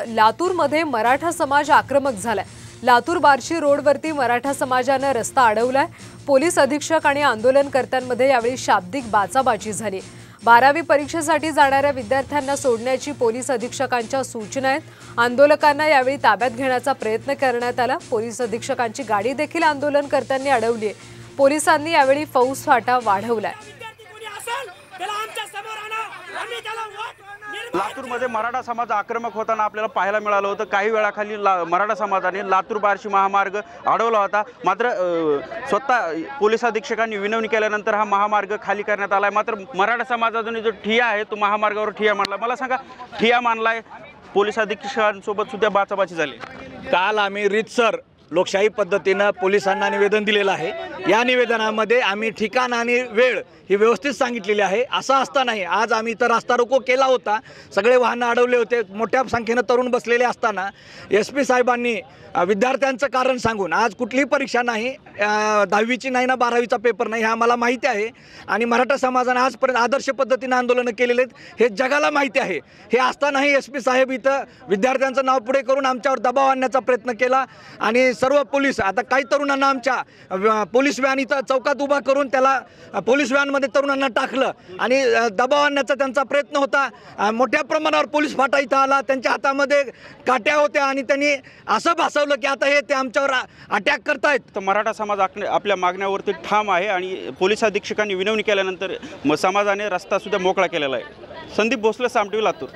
लातूरमध्ये मराठा समाज आक्रमक झालाय। लातूर बार्शी रोडवरती मराठा समाजाने रस्ता अडवलाय। पोलीस अधीक्षक आणि आंदोलनकर्त्यांमध्ये यावेळी शाब्दिक बाचाबाची झाली। 12वी परीक्षेसाठी जाणाऱ्या विद्यार्थ्यांना सोडण्याची पोलीस अधीक्षकांच्या सूचना आहेत। आंदोलकांना यावेळी ताब्यात घेण्याचा प्रयत्न करण्यात आला। पोलीस अधीक्षकांची गाडी देखील आंदोलनकर्त्यांनी अडवली आहे। पोलिसांनी यावेळी फौजफाटा वाढवलाय। लातूरमध्ये मराठा समाज आक्रमक होताना आपल्याला पाहायला मिळालं होतं। काही वेळाखाली मराठा समाजाने लातूर बार्शी महामार्ग अडवला होता। मात्र स्वतः पोलीस अधीक्षकांनी विनवणी केल्यानंतर हा महामार्ग खाली करण्यात आलाय। मात्र मराठा समाजाने जो ठिय्या आहे तो महामार्गावर ठिय्या मांडला। मला सांगा, ठिय्या मांडलाय, पोलीस अधीक्षकांसोबत सुद्धा बाचाबाची झाली। काल आम्ही रीतसर लोकशाही पद्धतीने पोलिसांना निवेदन दिलेलं आहे। या निवेदनामध्ये आम्ही ठिकाण आणि वेळ ही व्यवस्थित सांगितलेली आहे। असं असतानाही आज आम्ही इथं रास्ता रोको केला होता। सगळे वाहनं अडवले होते। मोठ्या संख्येने तरुण बसलेले असताना SP साहेबांनी विद्यार्थ्यांचं कारण सांगून आज कुठलीही परीक्षा नाही, 10वीची नाही ना 12वीचा पेपर नाही, हे आम्हाला माहिती आहे। आणि मराठा समाजाने आजपर्यंत आदर्श पद्धतीने आंदोलनं केलेले आहेत, हे जगाला माहिती आहे। हे असतानाही SP साहेब इथं विद्यार्थ्यांचं नाव पुढे करून आमच्यावर दबाव आणण्याचा प्रयत्न केला। आणि सर्व पोलीस, आता काही तरुणांना आमच्या पोलीस व्हॅन इथं चौकात उभा करून त्याला पोलीस व्हॅनमध्ये तरुणांना टाकलं आणि दबाव आणण्याचा त्यांचा प्रयत्न होता। मोठ्या प्रमाणावर पोलीस फाटा इथं आला। त्यांच्या हातामध्ये काट्या होत्या आणि त्यांनी असं भासवलं की आता हे ते आमच्यावर अटॅक करतायत। तर मराठा समाज आपल्या मागण्यावरती ठाम आहे आणि पोलीस अधीक्षकांनी विनवणी केल्यानंतर समाजाने रस्ता सुद्धा मोकळा केलेला आहे। संदीप भोसले, साम टीव्ही, लातूर।